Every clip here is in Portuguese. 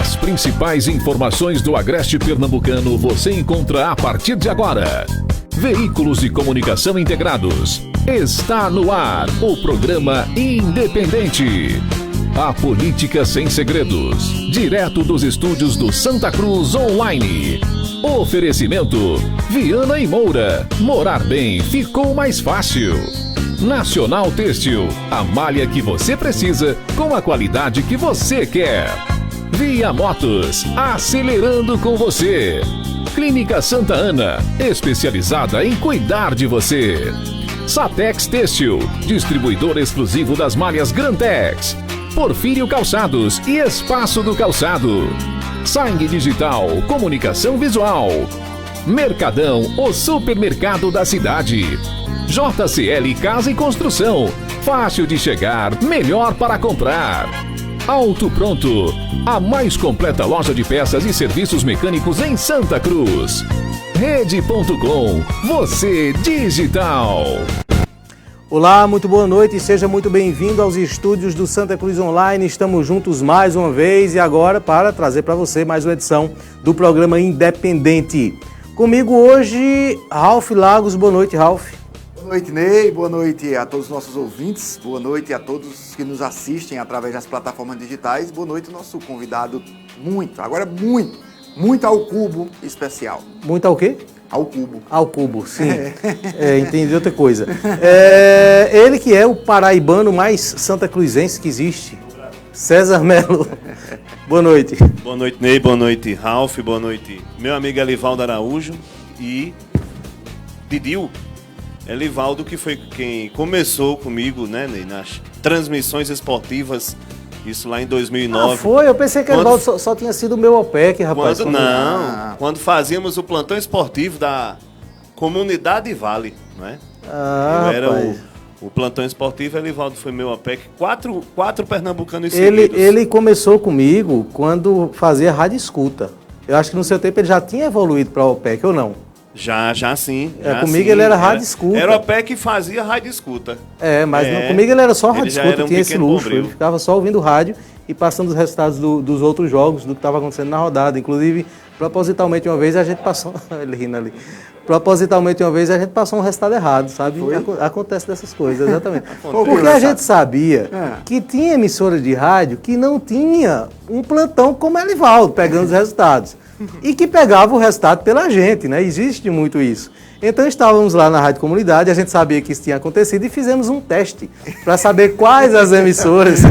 As principais informações do Agreste Pernambucano você encontra a partir de agora. Veículos de comunicação integrados. Está no ar o programa Independente. A política sem segredos. Direto dos estúdios do Santa Cruz Online. Oferecimento: Viana e Moura. Morar bem ficou mais fácil. Nacional Têxtil. A malha que você precisa com a qualidade que você quer. Via Motos. Acelerando com você. Clínica Santa Ana. Especializada em cuidar de você. Satex Têxtil. Distribuidor exclusivo das malhas Grantex. Porfírio Calçados e Espaço do Calçado. Sangue Digital, comunicação visual. Mercadão, o supermercado da cidade. JCL Casa e Construção, fácil de chegar, melhor para comprar. Auto Pronto, a mais completa loja de peças e serviços mecânicos em Santa Cruz. Rede.com, você digital. Olá, muito boa noite e seja muito bem-vindo aos estúdios do Santa Cruz Online. Estamos juntos mais uma vez e agora para trazer para você mais uma edição do programa Independente. Comigo hoje, Ralph Lagos. Boa noite, Ralph. Boa noite, Ney. Boa noite a todos os nossos ouvintes. Boa noite a todos que nos assistem através das plataformas digitais. Boa noite, nosso convidado muito ao cubo especial. Muito ao quê? Ao cubo. Ao cubo, sim. Entendi outra coisa. Ele que é o paraibano mais santacruzense que existe, César Melo. Boa noite. Boa noite, Ney. Boa noite, Ralph. Boa noite, meu amigo Elivaldo Araújo e Didil. Elivaldo, que foi quem começou comigo, né, Ney, nas transmissões esportivas, isso lá em 2009. Ah, foi? Eu pensei que o Elivaldo só tinha sido o meu OPEC, rapaz. Quando fazíamos o plantão esportivo da Comunidade Vale, não é? Eu era o plantão esportivo, Elivaldo foi meu OPEC, quatro pernambucanos seguidos. Ele começou comigo quando fazia rádio escuta. Eu acho que no seu tempo ele já tinha evoluído para o OPEC, ou não? Já sim. Comigo ele era rádio escuta. Era o OPEC que fazia rádio escuta. Mas comigo ele era só rádio escuta, tinha esse luxo. Bombril. Ele ficava só ouvindo rádio e passando os resultados dos outros jogos, do que estava acontecendo na rodada. Inclusive, propositalmente uma vez a gente passou... ele rindo ali. Propositalmente uma vez a gente passou um resultado errado, sabe? Acontece dessas coisas, exatamente. Porque a gente sabia que tinha emissoras de rádio que não tinha um plantão como Elivaldo, pegando os resultados. E que pegava o resultado pela gente, né? Existe muito isso. Então estávamos lá na Rádio Comunidade, a gente sabia que isso tinha acontecido e fizemos um teste para saber quais as emissoras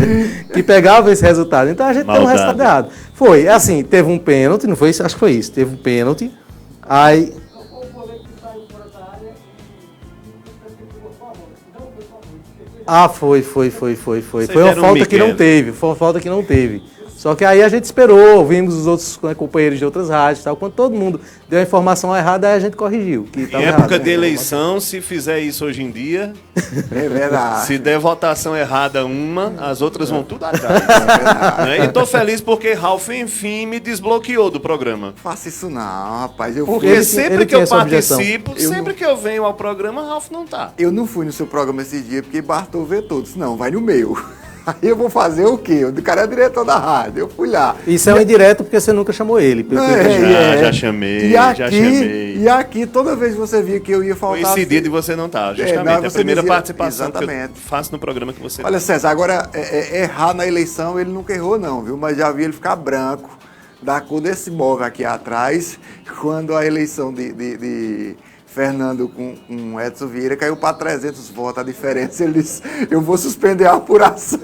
que pegavam esse resultado. Então a gente teve um resultado errado. Foi, assim, teve um pênalti, não foi isso? Acho que foi isso. Teve um pênalti, aí... Foi. Foi uma falta que não teve. Só que aí a gente esperou, ouvimos os outros companheiros de outras rádios e tal. Quando todo mundo deu a informação errada, aí a gente corrigiu. Que em época de eleição, se fizer isso hoje em dia, é verdade. Se der votação errada as outras vão tudo atrás. E tô feliz porque Ralph, enfim, me desbloqueou do programa. Faça isso não, rapaz. Porque sempre que eu participo, sempre que eu venho ao programa, Ralph não tá. Eu não fui no seu programa esse dia porque Bartol vetou. Disse, não, vai no meu. Aí eu vou fazer o quê? O cara é diretor da rádio, eu fui lá. Isso é um indireto porque você nunca chamou ele. Já chamei. E aqui, toda vez que você via que eu ia faltar... Coincidido e você não tá, justamente. A primeira participação exatamente. Que eu faço no programa que você... Olha, César, agora, errar na eleição, ele nunca errou não, viu? Mas já vi ele ficar branco, da cor desse móvel aqui atrás, quando a eleição de Fernando com Edson Vieira caiu para 300 votos. A diferença, ele disse, eu vou suspender a apuração.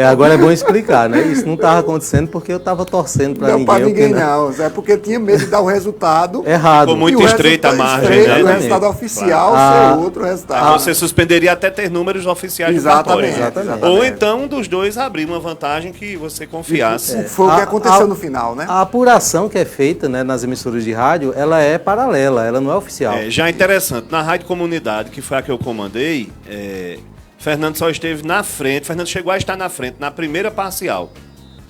Agora é bom explicar, né? Isso não estava acontecendo porque eu estava torcendo para ninguém. Não, para ninguém não. É porque tinha medo de dar o resultado errado. Ficou muito estreita a margem, né? O resultado oficial ser outro resultado. Você suspenderia até ter números oficiais de exatamente. Ou então um dos dois abrir uma vantagem que você confiasse. Foi o que aconteceu no final, né? A apuração que é feita, né, nas emissoras de rádio, ela é paralela, ela não é oficial. Já interessante, na Rádio Comunidade, que foi a que eu comandei, Fernando só esteve na frente, Fernando chegou a estar na frente na primeira parcial.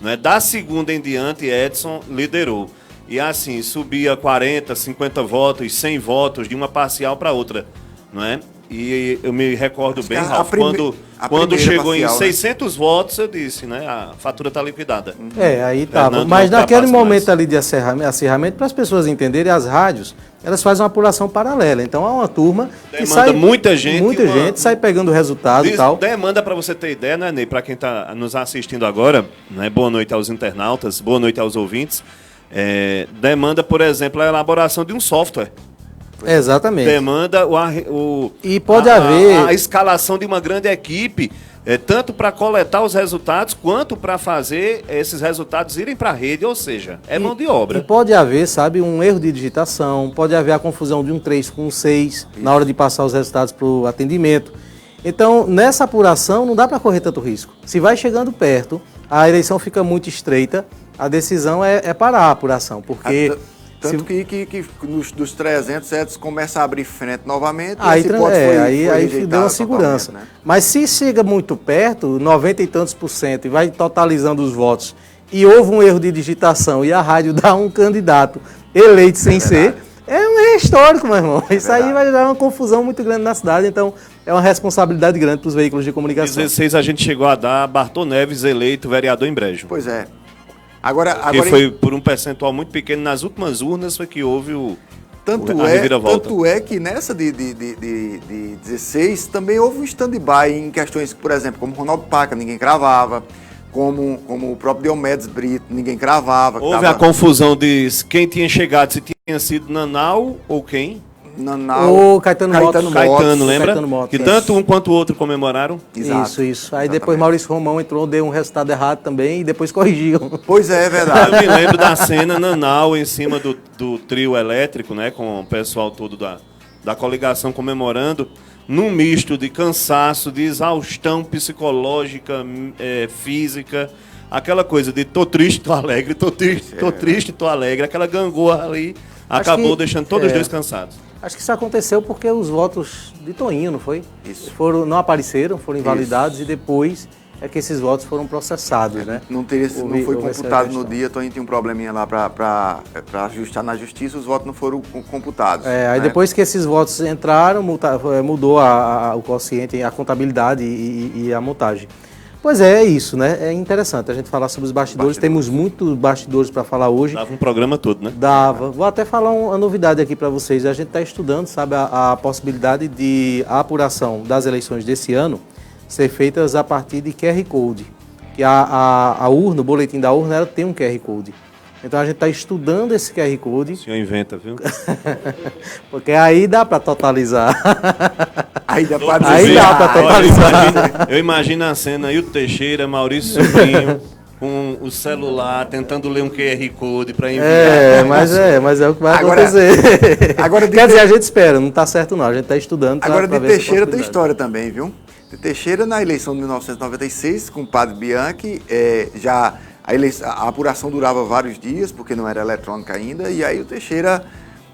Né? Da segunda em diante, Edson liderou. E assim, subia 40, 50 votos, 100 votos de uma parcial para outra. Não é? E eu me recordo bem, a Ralf, prime- a quando primeira chegou em parcial, né? 600 votos, eu disse, né? A fatura está liquidada. Aí tava. Fernando Mas não naquele ultrapassa momento mais. ali de acirramento, para as pessoas entenderem, as rádios, elas fazem uma apuração paralela. Então há uma turma que Demanda sai... muita gente, Muita uma- gente sai pegando o resultado e tal. Demanda, para você ter ideia, né, Ney? Para quem está nos assistindo agora, né? Boa noite aos internautas, boa noite aos ouvintes. Demanda, por exemplo, a elaboração de um software. Exatamente. Demanda E pode haver... a escalação de uma grande equipe, tanto para coletar os resultados, quanto para fazer esses resultados irem para a rede, ou seja, mão de E obra. pode haver, sabe, um erro de digitação, pode haver a confusão de um 3 com um 6 na hora de passar os resultados para o atendimento. Então, nessa apuração, não dá para correr tanto risco. Se vai chegando perto, a eleição fica muito estreita, a decisão é parar a apuração, porque... Tanto que dos 300, Edson começa a abrir frente novamente. e Aí, essa hipótese foi aí rejeitada deu uma segurança. totalmente, né? Mas se chega muito perto, 90 e tantos % e vai totalizando os votos, e houve um erro de digitação e a rádio dá um candidato eleito sem ser, é um erro histórico, meu irmão. Isso aí vai dar uma confusão muito grande na cidade, então é uma responsabilidade grande para os veículos de Em comunicação. 16 a gente chegou a dar Bartô Neves eleito vereador em Brejo. Pois é. Agora Que foi por um percentual muito pequeno nas últimas urnas, foi que houve a reviravolta. Tanto é que nessa de 16 também houve um stand-by em questões, por exemplo, como Ronaldo Paca, ninguém cravava, como o próprio Diomedes Brito, ninguém cravava. Houve a confusão de quem tinha chegado, se tinha sido Nanau ou quem? Nanau, O Caetano Motos. Caetano, lembra? Caetano Motos, que isso. tanto um quanto o outro comemoraram. Exato. Isso. Aí depois Maurício Romão entrou, deu um resultado errado também e depois corrigiu. Pois é, é Eu verdade. me lembro da cena Nanau em cima do trio elétrico, né? Com o pessoal todo da coligação comemorando, num misto de cansaço, de exaustão psicológica, física, aquela coisa de tô triste, tô alegre, tô triste, tô alegre, aquela gangorra ali acabou deixando todos os dois cansados. Acho que isso aconteceu porque os votos de Toinho, não foi? Isso. Não apareceram, foram invalidados e depois é que esses votos foram processados, né? Não foi Houve essa computado no questão. dia, Toninho tinha um probleminha lá para ajustar na justiça, os votos não foram computados. Aí né? depois que esses votos entraram, mudou o quociente, a contabilidade e a montagem. Pois é isso, né? É interessante a gente falar sobre os bastidores. Temos muitos bastidores para falar hoje. Dava um programa todo, né? Dava. Vou até falar uma novidade aqui para vocês. A gente está estudando, sabe, a possibilidade de a apuração das eleições desse ano ser feitas a partir de QR Code. Que a urna, o boletim da urna, ela tem um QR Code. Então a gente está estudando esse QR Code, O senhor inventa, viu? porque aí dá para totalizar. Aí dá para Aí dá pra totalizar. Eu imagino a cena aí, o Teixeira, Maurício Sobrinho, com o celular, tentando ler um QR Code para enviar. Mas é o que vai Agora- acontecer. agora de Quer dizer, Te- a gente espera, não está certo não, a gente está estudando. Agora, pra de ver essa Teixeira tem possibilidade. história também, viu? De Teixeira, na eleição de 1996, com o padre Bianchi, a apuração durava vários dias, porque não era eletrônica ainda, e aí o Teixeira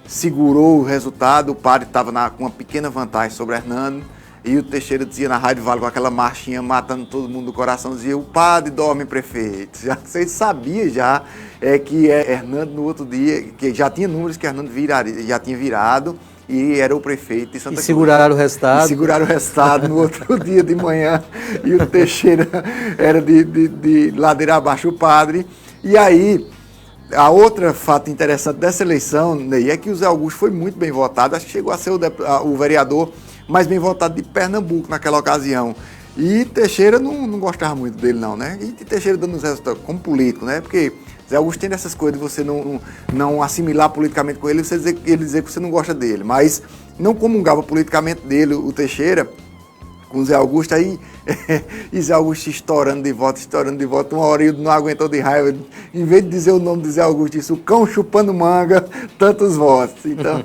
segurou o resultado, o padre estava com uma pequena vantagem sobre o Hernando, e o Teixeira dizia na Rádio Vale, com aquela marchinha matando todo mundo do coração, dizia: o padre dorme, prefeito. Vocês sabiam já que Hernando, no outro dia, que já tinha números que Hernando já tinha virado, e era o prefeito de Santa E Cruz. seguraram o resultado. E seguraram o resultado no outro dia de manhã, e o Teixeira era de ladeira abaixo o padre. E aí, a outra fato interessante dessa eleição, Ney, é que o Zé Augusto foi muito bem votado, acho que chegou a ser o vereador mais bem votado de Pernambuco naquela ocasião. E Teixeira não gostava muito dele não, né? E Teixeira dando os resultados como político, né? Porque Zé Augusto tem dessas coisas de você não assimilar politicamente com ele, ele dizer que você não gosta dele. Mas não comungava politicamente dele, o Teixeira, com o Zé Augusto, aí e Zé Augusto estourando de voto, uma hora ele não aguentou de raiva, em vez de dizer o nome de Zé Augusto, disse: o cão chupando manga, tantos votos. Então,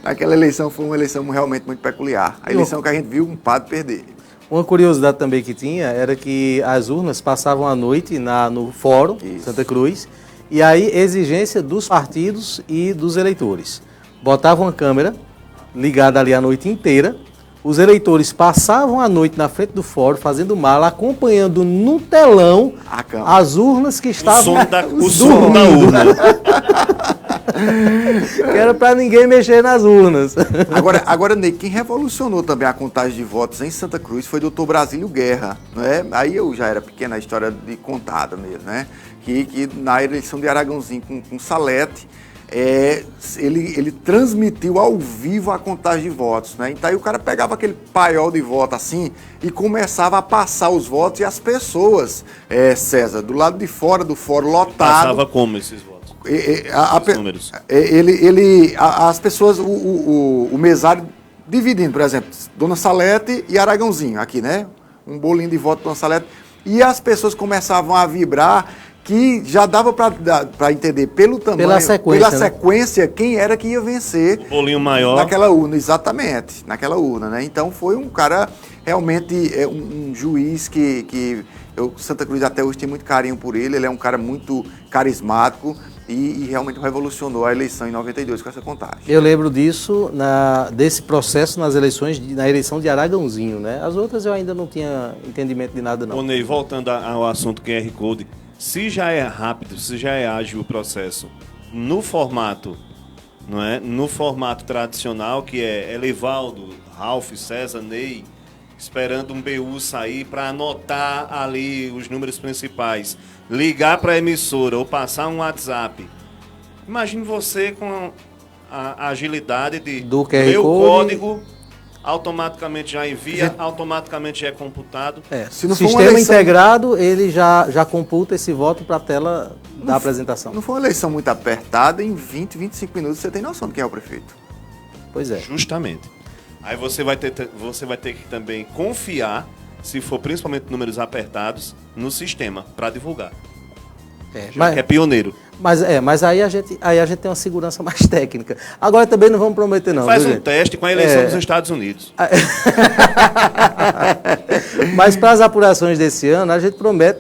naquela eleição foi uma eleição realmente muito peculiar. A eleição que a gente viu um padre perder. Uma curiosidade também que tinha era que as urnas passavam a noite no Fórum Santa Cruz, e aí exigência dos partidos e dos eleitores. Botavam uma câmera ligada ali a noite inteira, os eleitores passavam a noite na frente do fórum, fazendo mala, acompanhando no telão as urnas que estavam O som da urna. Que era para ninguém mexer nas urnas. Agora, Ney, quem revolucionou também a contagem de votos em Santa Cruz foi o doutor Brasílio Guerra, né? Aí eu já era pequena, a história de contada mesmo, né? Que na eleição de Aragãozinho com Salete, ele transmitiu ao vivo a contagem de votos, né? Então aí o cara pegava aquele paiol de voto assim e começava a passar os votos e as pessoas, César, do lado de fora do fórum lotado. Passava como esses votos? Os números. As pessoas, o mesário dividindo, por exemplo, Dona Salete e Aragãozinho aqui, né? Um bolinho de voto Dona Salete. E as pessoas começavam a vibrar, que já dava para entender pelo tamanho, pela sequência, quem era que ia vencer. O bolinho maior. Naquela urna, exatamente, naquela urna, né? Então foi um cara, realmente, um juiz que Santa Cruz até hoje tem muito carinho por ele é um cara muito carismático e realmente revolucionou a eleição em 92 com essa contagem. Eu lembro disso, desse processo nas eleições, na eleição de Aragãozinho, né? As outras eu ainda não tinha entendimento de nada, não. Ô Ney, voltando ao assunto QR Code, se já é rápido, se já é ágil o processo no formato, não é? No formato tradicional, que é Elivaldo, Ralf, César, Ney, esperando um BU sair para anotar ali os números principais, ligar para a emissora ou passar um WhatsApp. Imagine você com a agilidade de do QR ler o Code. Código, automaticamente já envia, automaticamente já é computado. Se não sistema eleição integrado, ele já computa esse voto para a tela da apresentação. Não foi uma eleição muito apertada, em 20, 25 minutos você tem noção de quem é o prefeito. Pois é. Justamente. Aí você vai ter que também confiar, se for principalmente números apertados, no sistema para divulgar. Que é pioneiro. Mas aí a gente tem uma segurança mais técnica. Agora também não vamos prometer não. Faz um teste com a eleição dos Estados Unidos. Mas para as apurações desse ano,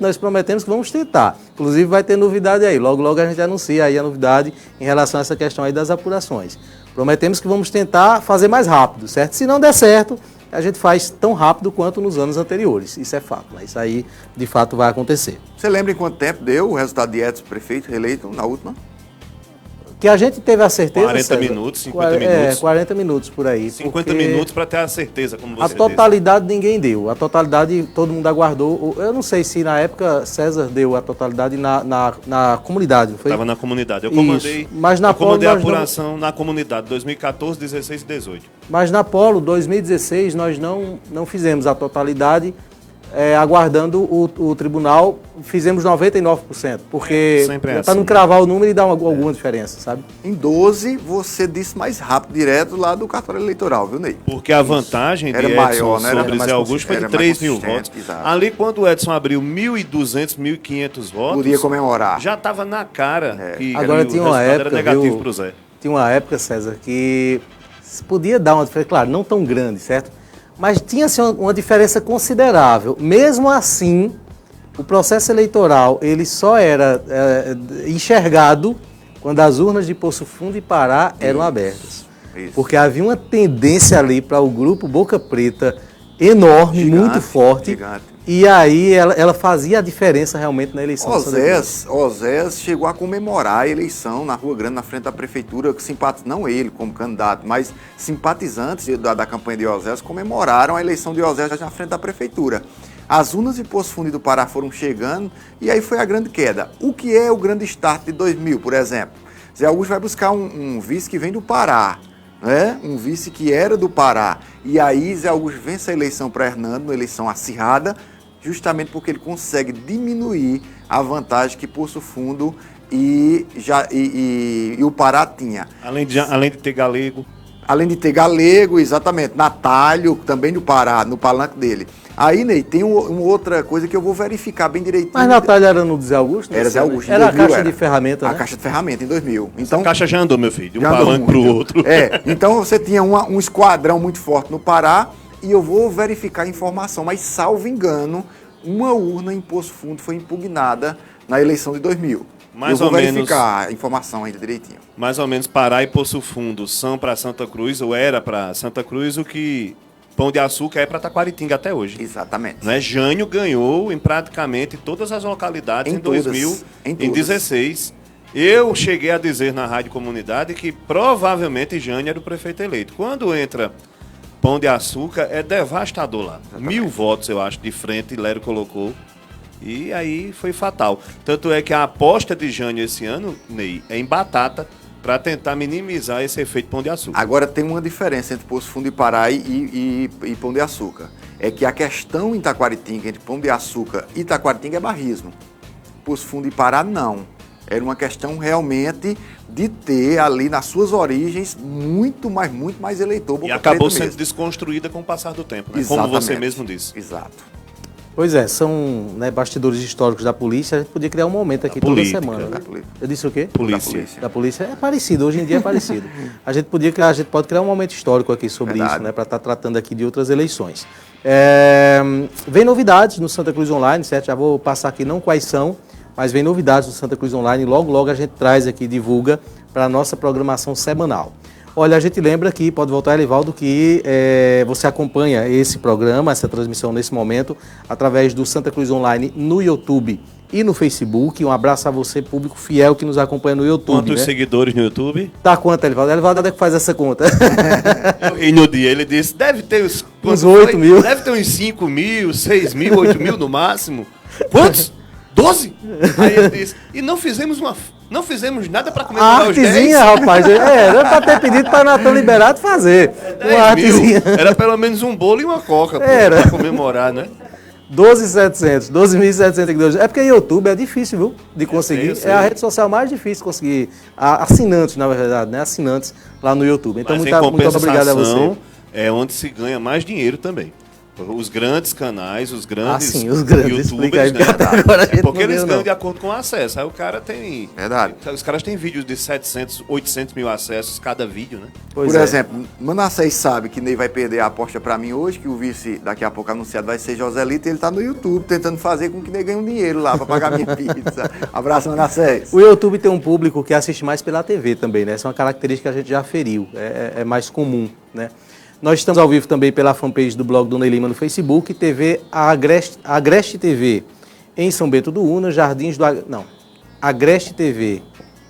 nós prometemos que vamos tentar. Inclusive vai ter novidade aí. Logo, logo a gente anuncia aí a novidade em relação a essa questão aí das apurações. Prometemos que vamos tentar fazer mais rápido, certo? Se não der certo, a gente faz tão rápido quanto nos anos anteriores. Isso é fato, né? Isso aí, de fato, vai acontecer. Você lembra em quanto tempo deu o resultado de Edson prefeito reeleito na última? Que a gente teve a certeza, 40 César, minutos, 50 minutos. 40 minutos por aí. 50 minutos para ter a certeza, como você disse. A totalidade ninguém deu. A totalidade todo mundo aguardou. Eu não sei se na época César deu a totalidade na comunidade, não foi? Estava na comunidade. Eu comandei, isso. Mas na comandei a apuração na comunidade, 2014, 16 e 18. Mas na Polo, 2016, nós não fizemos a totalidade. Aguardando o tribunal, fizemos 99%, porque para não cravar o número e dar alguma diferença, sabe? Em 12, você disse mais rápido, direto lá do cartório eleitoral, viu, Ney? Porque a vantagem de Edson maior, né? sobre Zé Augusto foi de 3 mil votos. Exato. Ali, quando o Edson abriu 1.200, 1.500 votos... Podia comemorar. Já estava na cara que agora tinha uma época, era negativo para o Zé. Tinha uma época, César, que podia dar uma diferença, claro, não tão grande, certo? Mas tinha assim, uma diferença considerável. Mesmo assim, o processo eleitoral ele só era enxergado quando as urnas de Poço Fundo e Pará eram abertas. Isso. Porque havia uma tendência ali para o grupo Boca Preta enorme, gigante, muito forte. Gigante. E aí ela fazia a diferença realmente na eleição. Osés chegou a comemorar a eleição na Rua Grande, na frente da prefeitura, não ele como candidato, mas simpatizantes da campanha de Osés comemoraram a eleição de Osés na frente da prefeitura. As urnas de Poço Fundo e do Pará foram chegando e aí foi a grande queda. O que é o grande start de 2000, por exemplo? Zé Augusto vai buscar um vice que vem do Pará. Um vice que era do Pará. E aí Zé Augusto vence a eleição para Hernando, uma eleição acirrada, justamente porque ele consegue diminuir a vantagem que Poço Fundo e o Pará tinha. Além de ter Galego. Além de ter Galego, exatamente. Natalio, também do Pará, no palanque dele. Aí, Ney, tem uma outra coisa que eu vou verificar bem direitinho. Mas Natalio era no Zé Augusto? Era Zé Augusto. Era 2000, a caixa de ferramenta, né? A caixa de ferramenta, em 2000. Então, a caixa já andou, meu filho, de um palanque para o outro. Então você tinha um esquadrão muito forte no Pará e eu vou verificar a informação. Mas, salvo engano, uma urna em Poço Fundo foi impugnada na eleição de 2000. Mais eu ou vou menos, verificar a informação ainda direitinho. Mais ou menos Pará e Poço Fundo são para Santa Cruz, ou era para Santa Cruz, o que Pão de Açúcar é para Taquaritinga até hoje. Exatamente. Não é? Jânio ganhou em praticamente todas as localidades em 2016. Eu cheguei a dizer na Rádio Comunidade que provavelmente Jânio era o prefeito eleito. Quando entra Pão de Açúcar, é devastador lá. Exatamente. 1000 votos, eu acho, de frente, Lero colocou. E aí foi fatal. Tanto é que a aposta de Jânio esse ano, Ney, é em batata para tentar minimizar esse efeito Pão de Açúcar. Agora tem uma diferença entre Poço Fundo e Pará e Pão de Açúcar. É que a questão em Taquaritinga, entre Pão de Açúcar e Taquaritinga, é barrismo. Poço Fundo e Pará, não. Era uma questão realmente de ter ali nas suas origens muito mais eleitor. E acabou sendo desconstruída com o passar do tempo, né? Como você mesmo disse. Exato. Pois é, são, né, bastidores históricos da polícia. A gente podia criar um momento aqui toda semana. Da Né? polícia. Eu disse o quê? Polícia. Da polícia é parecido, hoje em dia é parecido. A gente pode criar um momento histórico aqui sobre Verdade. isso, né, para estar tratando aqui de outras eleições. Vem novidades no Santa Cruz Online, certo? Já vou passar aqui não quais são, mas vem novidades no Santa Cruz Online. Logo a gente traz aqui, divulga para a nossa programação semanal. Olha, a gente lembra que, pode voltar, Elivaldo, que você acompanha esse programa, essa transmissão nesse momento, através do Santa Cruz Online no YouTube e no Facebook. Um abraço a você, público fiel que nos acompanha no YouTube. Quantos seguidores no YouTube? Tá quanto, Elivaldo? Elivaldo é que faz essa conta. E no dia ele disse, deve ter Uns 8 mil. Deve ter uns 5 mil, 6 mil, 8 mil no máximo. Quantos? 12? Aí ele disse, e não fizemos nada para A comemorar os 10. artezinha, rapaz. Era para ter pedido para Natan Liberato fazer. 10 Uma artezinha. mil. Era pelo menos um bolo e uma coca Era. para comemorar, né? 12.700 seguidores. É porque YouTube é difícil, viu? De conseguir. Eu sei. É a rede social mais difícil de conseguir. Assinantes, na verdade, né? Assinantes lá no YouTube. Então, Mas em muito obrigado a compensação, você. é onde se ganha mais dinheiro também. Os grandes canais, os grandes sim, os grandes. Explica aí, youtubers, porque até agora a gente porque não eles viu, ganham não. de acordo com o acesso. Aí o cara tem... Verdade. Os caras têm vídeos de 700, 800 mil acessos cada vídeo, né? Pois Por é. exemplo, Manassés sabe que Ney vai perder a aposta pra mim hoje, que o vice daqui a pouco anunciado vai ser Joselito, e ele tá no YouTube tentando fazer com que Ney ganhe um dinheiro lá pra pagar minha pizza. Abraço, Manassés. O YouTube tem um público que assiste mais pela TV também, né? Essa é uma característica que a gente já aferiu. É mais comum, né? Nós estamos ao vivo também pela fanpage do blog do Ney Lima no Facebook, TV Agreste TV em São Bento do Una, Agreste TV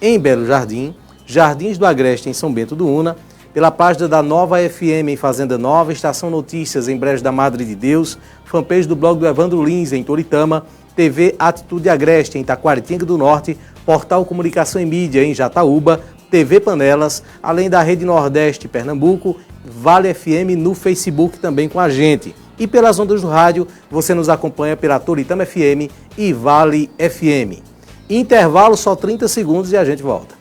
em Belo Jardim, Jardins do Agreste em São Bento do Una, pela página da Nova FM em Fazenda Nova, Estação Notícias em Brejo da Madre de Deus, fanpage do blog do Evandro Lins em Toritama, TV Atitude Agreste em Taquaritinga do Norte, Portal Comunicação e Mídia em Jataúba, TV Panelas, além da Rede Nordeste Pernambuco, Vale FM no Facebook também com a gente. E pelas ondas do rádio, você nos acompanha pela Toritama FM e Vale FM. Intervalo só 30 segundos e a gente volta.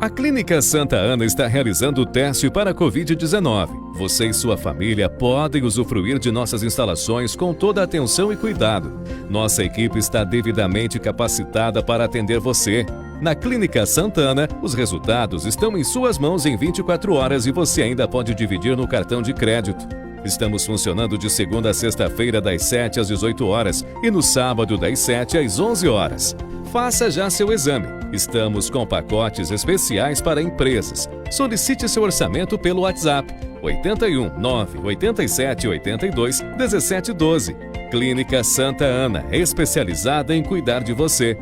A Clínica Santa Ana está realizando o teste para a Covid-19. Você e sua família podem usufruir de nossas instalações com toda a atenção e cuidado. Nossa equipe está devidamente capacitada para atender você. Na Clínica Santa Ana, os resultados estão em suas mãos em 24 horas e você ainda pode dividir no cartão de crédito. Estamos funcionando de segunda a sexta-feira das 7 às 18 horas e no sábado das 7 às 11 horas. Faça já seu exame. Estamos com pacotes especiais para empresas. Solicite seu orçamento pelo WhatsApp 81 987 82 17 12. Clínica Santa Ana, especializada em cuidar de você.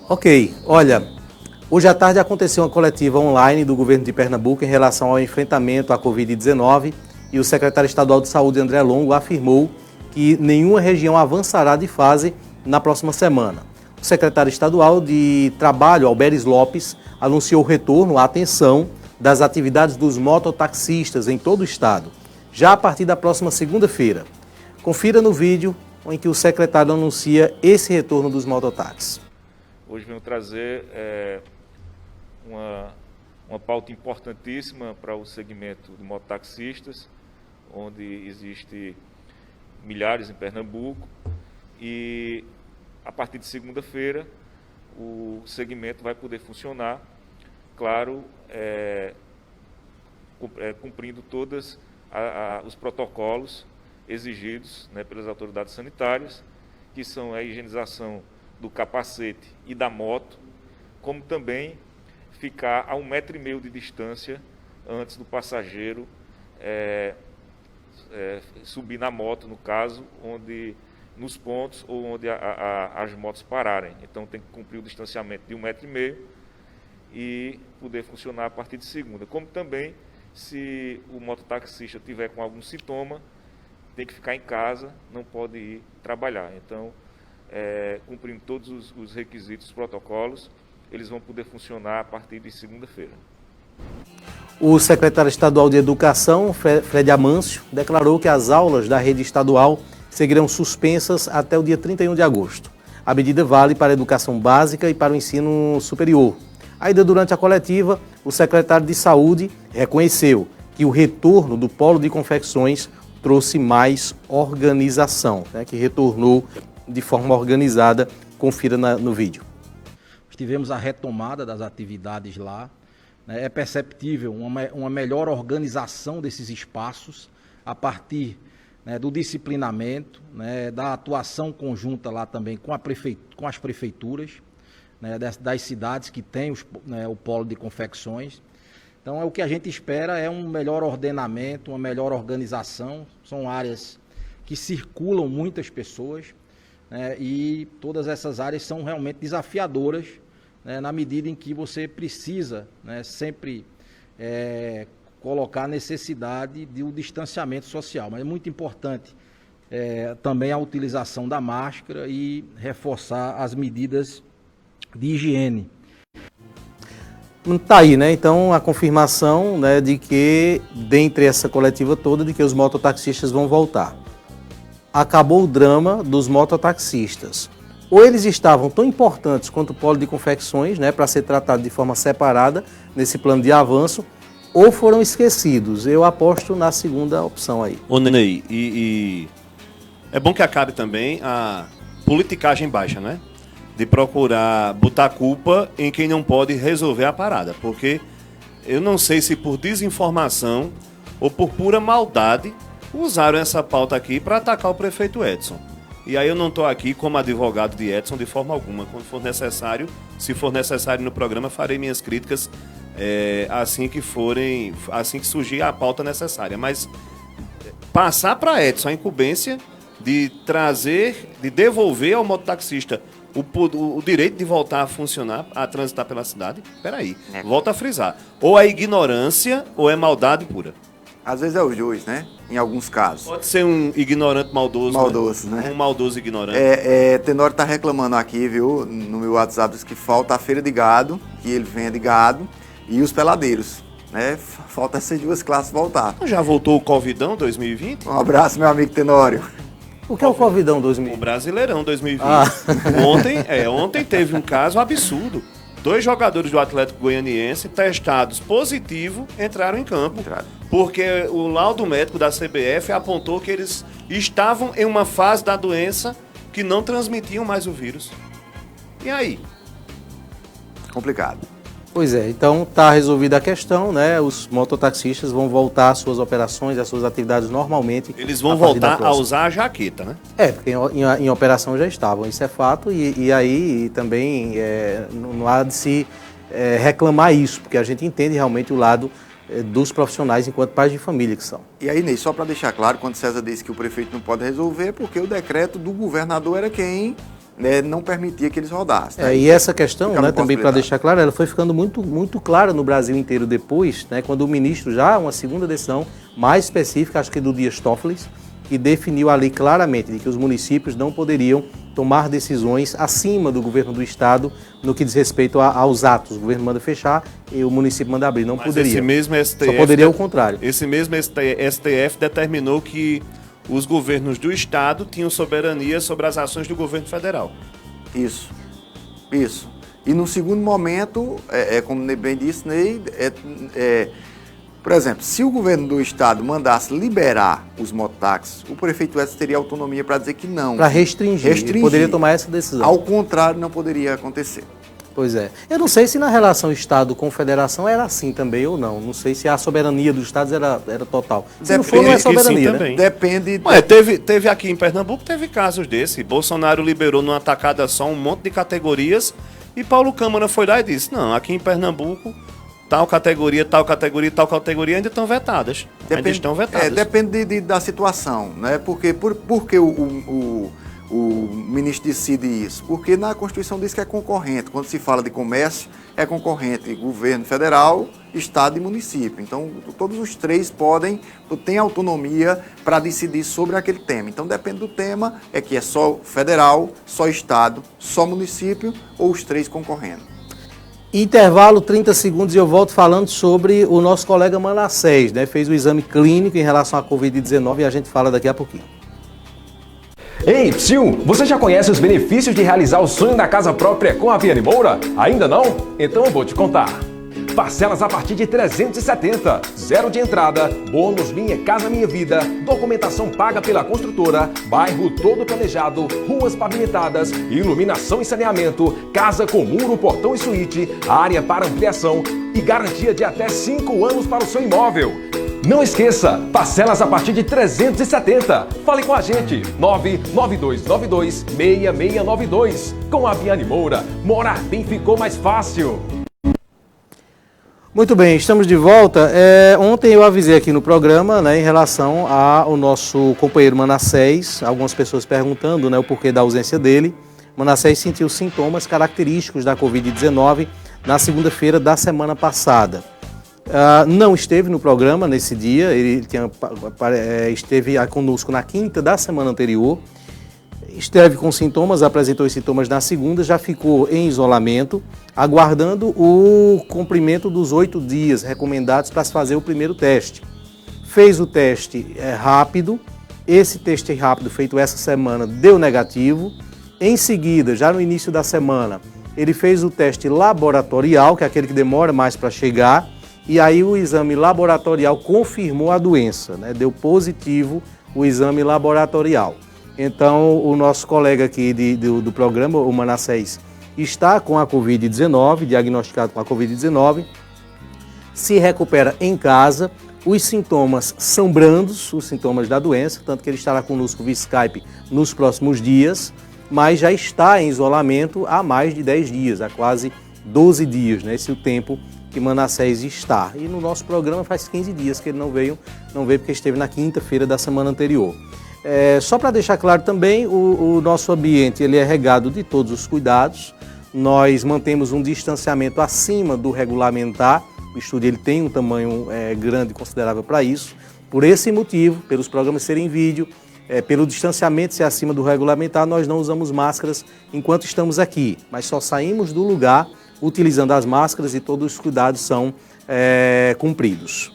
Ok, olha, hoje à tarde aconteceu uma coletiva online do governo de Pernambuco em relação ao enfrentamento à Covid-19 e o secretário estadual de saúde, André Longo, afirmou que nenhuma região avançará de fase na próxima semana. O secretário estadual de Trabalho, Alberes Lopes, anunciou o retorno à atenção das atividades dos mototaxistas em todo o estado, já a partir da próxima segunda-feira. Confira no vídeo em que o secretário anuncia esse retorno dos mototáxis. Hoje venho trazer uma pauta importantíssima para o segmento de mototaxistas, onde existe milhares em Pernambuco, e a partir de segunda-feira o segmento vai poder funcionar, claro, cumprindo todos os protocolos exigidos, né, pelas autoridades sanitárias, que são a higienização do capacete e da moto, como também ficar a 1,5 metro de distância antes do passageiro subir na moto, no caso, onde nos pontos ou onde as motos pararem. Então tem que cumprir o distanciamento de 1,5 m e poder funcionar a partir de segunda. Como também, se o mototaxista tiver com algum sintoma, tem que ficar em casa, não pode ir trabalhar. Então, cumprindo todos os requisitos, os protocolos, eles vão poder funcionar a partir de segunda-feira. O secretário estadual de Educação, Fred Amâncio, declarou que as aulas da rede estadual seguirão suspensas até o dia 31 de agosto. A medida vale para a educação básica e para o ensino superior. Ainda durante a coletiva, o secretário de Saúde reconheceu que o retorno do polo de confecções trouxe mais organização, né, que retornou de forma organizada. Confira no vídeo. Tivemos a retomada das atividades lá. É perceptível uma melhor organização desses espaços a partir, né, do disciplinamento, né, da atuação conjunta lá também com as prefeituras, né, das cidades que têm o polo de confecções. Então, o que a gente espera é um melhor ordenamento, uma melhor organização. São áreas que circulam muitas pessoas, né, e todas essas áreas são realmente desafiadoras, na medida em que você precisa, né, sempre colocar a necessidade do distanciamento social. Mas é muito importante também a utilização da máscara e reforçar as medidas de higiene. Tá aí, né? Então, a confirmação, né, de que, dentre essa coletiva toda, de que os mototaxistas vão voltar. Acabou o drama dos mototaxistas. Ou eles estavam tão importantes quanto o polo de confecções, né, para ser tratado de forma separada nesse plano de avanço, ou foram esquecidos. Eu aposto na segunda opção aí. Ô, Ney, e é bom que acabe também a politicagem baixa, né? De procurar botar culpa em quem não pode resolver a parada. Porque eu não sei se por desinformação ou por pura maldade usaram essa pauta aqui para atacar o prefeito Edson. E aí eu não estou aqui como advogado de Edson de forma alguma. Quando for necessário, se for necessário no programa, farei minhas críticas assim que surgir a pauta necessária. Mas passar para Edson a incumbência de devolver ao mototaxista o direito de voltar a funcionar, a transitar pela cidade, peraí, volta a frisar. Ou é ignorância ou é maldade pura. Às vezes é os dois, né? Em alguns casos. Pode ser um ignorante maldoso. Maldoso, né? Um maldoso ignorante. Tenório tá reclamando aqui, viu? No meu WhatsApp diz que falta a feira de gado, que ele vende gado, e os peladeiros, né? Falta essas duas classes voltar. Já voltou o Covidão 2020? Um abraço, meu amigo Tenório. O que é o Covidão 2020? O Brasileirão 2020. Ontem teve um caso absurdo. 2 jogadores do Atlético Goianiense testados positivo entraram em campo. Porque o laudo médico da CBF apontou que eles estavam em uma fase da doença que não transmitiam mais o vírus. E aí? Complicado. Pois é, então está resolvida a questão, né? Os mototaxistas vão voltar às suas operações, às suas atividades normalmente. Eles vão voltar a usar a jaqueta, né? Porque em operação já estavam, isso é fato, e aí também não há de se reclamar isso, porque a gente entende realmente o lado dos profissionais enquanto pais de família que são. E aí, Ney, só para deixar claro, quando César disse que o prefeito não pode resolver, porque o decreto do governador era quem não permitia que eles rodassem. Né? E essa questão, né, também para deixar claro, ela foi ficando muito, muito clara no Brasil inteiro depois, né, quando o ministro, já uma segunda decisão mais específica, acho que do Dias Toffoli, que definiu ali claramente de que os municípios não poderiam tomar decisões acima do governo do estado no que diz respeito aos atos. O governo manda fechar e o município manda abrir. Não poderia. Esse mesmo STF, só poderia o contrário. Esse mesmo STF determinou que os governos do estado tinham soberania sobre as ações do governo federal. Isso. E no segundo momento, como bem disse, Ney, por exemplo, se o governo do estado mandasse liberar os mototáxis, o prefeito Edson teria autonomia para dizer que não. Para restringir. Ele poderia tomar essa decisão. Ao contrário, não poderia acontecer. Pois é. Eu não sei se na relação Estado com Federação era assim também ou não. Não sei se a soberania dos Estados era total. Se não for, não é soberania, né? Depende. Ué, teve aqui em Pernambuco, teve casos desse. Bolsonaro liberou numa tacada só um monte de categorias e Paulo Câmara foi lá e disse, não, aqui em Pernambuco, tal categoria ainda estão vetadas. Ainda estão vetadas. Depende da situação, né? Porque o o ministro decide isso? Porque na Constituição diz que é concorrente. Quando se fala de comércio, é concorrente governo federal, estado e município. Então, todos os três têm autonomia para decidir sobre aquele tema. Então, depende do tema, é que é só federal, só estado, só município ou os três concorrendo. Intervalo, 30 segundos e eu volto falando sobre o nosso colega Manassés, né? Fez o exame clínico em relação à Covid-19 e a gente fala daqui a pouquinho. Ei, psiu, você já conhece os benefícios de realizar o sonho da casa própria com a Viane Moura? Ainda não? Então eu vou te contar. Parcelas a partir de 370, zero de entrada, bônus Minha Casa Minha Vida, documentação paga pela construtora, bairro todo planejado, ruas pavimentadas, iluminação e saneamento, casa com muro, portão e suíte, área para ampliação e garantia de até 5 anos para o seu imóvel. Não esqueça, parcelas a partir de 370. Fale com a gente, 992926692. Com a Viane Moura, morar bem ficou mais fácil. Muito bem, estamos de volta. Ontem eu avisei aqui no programa, né, em relação ao nosso companheiro Manassés, algumas pessoas perguntando, né, o porquê da ausência dele. Manassés sentiu sintomas característicos da Covid-19 na segunda-feira da semana passada. Não esteve no programa nesse dia, ele esteve conosco na quinta da semana anterior, esteve com sintomas, apresentou os sintomas na segunda, já ficou em isolamento, aguardando o cumprimento dos 8 dias recomendados para se fazer o primeiro teste. Fez o teste rápido, esse teste rápido feito essa semana deu negativo. Em seguida, já no início da semana, ele fez o teste laboratorial, que é aquele que demora mais para chegar, e aí o exame laboratorial confirmou a doença, né? Deu positivo o exame laboratorial. Então, o nosso colega aqui do programa, o Manassés, está com a Covid-19, diagnosticado com a Covid-19, se recupera em casa, os sintomas são brandos, os sintomas da doença, tanto que ele estará conosco via Skype nos próximos dias, mas já está em isolamento há mais de 10 dias, há quase 12 dias, né? Esse é o tempo que Manassés está. E no nosso programa faz 15 dias que ele não veio porque esteve na quinta-feira da semana anterior. Só para deixar claro também, o nosso ambiente ele é regado de todos os cuidados. Nós mantemos um distanciamento acima do regulamentar. O estúdio ele tem um tamanho grande e considerável para isso. Por esse motivo, pelos programas serem em vídeo, pelo distanciamento ser acima do regulamentar, nós não usamos máscaras enquanto estamos aqui, mas só saímos do lugar utilizando as máscaras e todos os cuidados são cumpridos.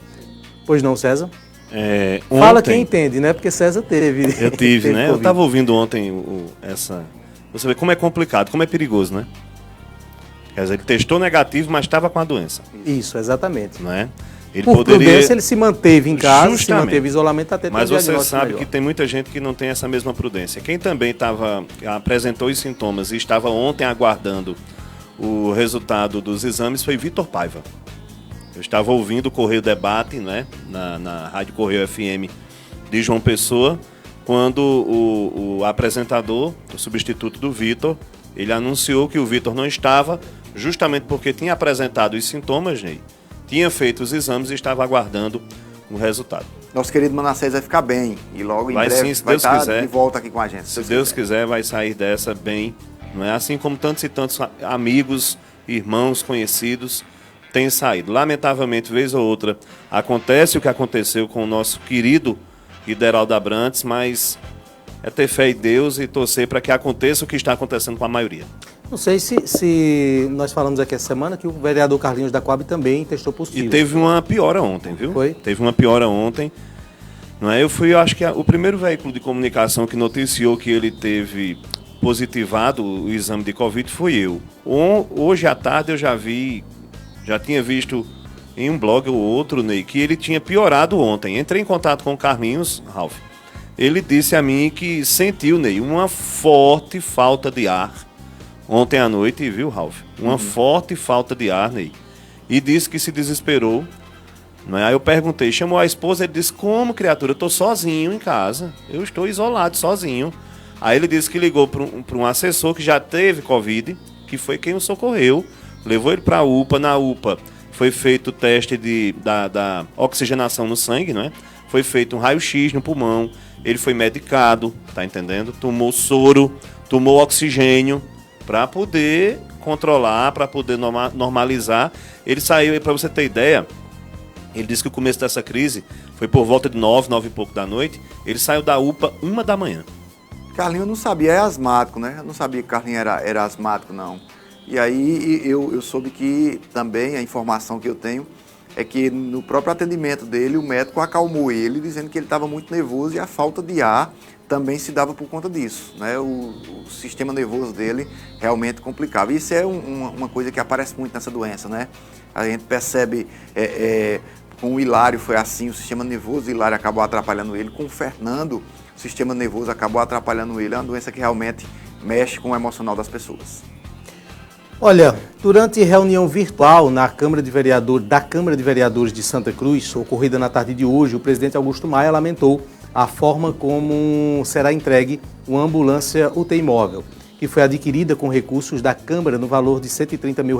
Pois não, César? Fala quem entende, né? Porque César teve. Eu tive, né? Eu estava ouvindo ontem Você vê como é complicado, como é perigoso, né? Quer dizer, ele testou negativo, mas estava com a doença. Isso, exatamente. Não é? Ele Por prudência, ele se manteve em casa, justamente, se manteve em isolamento até ter mas um você diagnóstico sabe melhor. que tem muita gente que não tem essa mesma prudência. Quem também apresentou os sintomas e estava ontem aguardando o resultado dos exames foi Vitor Paiva. Eu estava ouvindo o Correio Debate, né, na Rádio Correio FM de João Pessoa, quando o apresentador, o substituto do Vitor, ele anunciou que o Vitor não estava, justamente porque tinha apresentado os sintomas, Ney, tinha feito os exames e estava aguardando o resultado. Nosso querido Manassés vai ficar bem e logo em breve sim, se vai Deus estar quiser. de volta aqui com a gente. Se Deus quiser, vai sair dessa bem, não é? Assim como tantos e tantos amigos, irmãos, conhecidos têm saído. Lamentavelmente, vez ou outra, acontece o que aconteceu com o nosso querido Ideraldo Abrantes, mas é ter fé em Deus e torcer para que aconteça o que está acontecendo com a maioria. Não sei se nós falamos aqui essa semana que o vereador Carlinhos da Coab também testou positivo. E teve uma piora ontem, viu? Foi? Teve uma piora ontem. Não é? Eu acho que o primeiro veículo de comunicação que noticiou que ele teve positivado o exame de Covid foi eu. Hoje à tarde eu já tinha visto em um blog ou outro, Ney, que ele tinha piorado ontem. Entrei em contato com o Carlinhos, Ralf. Ele disse a mim que sentiu, Ney, uma forte falta de ar ontem à noite, viu, Ralf? Uma forte falta de ar, Ney. E disse que se desesperou. Não é? Aí eu perguntei, chamou a esposa, ele disse, como, criatura? Eu estou sozinho em casa. Eu estou isolado, sozinho. Aí ele disse que ligou para um assessor que já teve Covid, que foi quem o socorreu. Levou ele para a UPA. Na UPA foi feito o teste da oxigenação no sangue, não é? Foi feito um raio-x no pulmão, ele foi medicado, tá entendendo? Tomou soro, tomou oxigênio para poder controlar, para poder normalizar. Ele saiu, para você ter ideia, ele disse que o começo dessa crise foi por volta de 9 e pouco da noite. Ele saiu da UPA 1 da manhã. Carlinho, eu não sabia, é asmático, né? Eu não sabia que Carlinho era asmático, não. E aí eu soube que também a informação que eu tenho é que no próprio atendimento dele, o médico acalmou ele, dizendo que ele estava muito nervoso e a falta de ar também se dava por conta disso, né? O sistema nervoso dele realmente complicava. Isso é uma coisa que aparece muito nessa doença, né? A gente percebe, com o Hilário foi assim, o sistema nervoso do Hilário acabou atrapalhando ele, com o Fernando, o sistema nervoso acabou atrapalhando ele. É uma doença que realmente mexe com o emocional das pessoas. Olha, durante reunião virtual da Câmara de Vereadores de Santa Cruz, ocorrida na tarde de hoje, o presidente Augusto Maia lamentou a forma como será entregue uma ambulância UTI móvel, que foi adquirida com recursos da Câmara no valor de R$130 mil.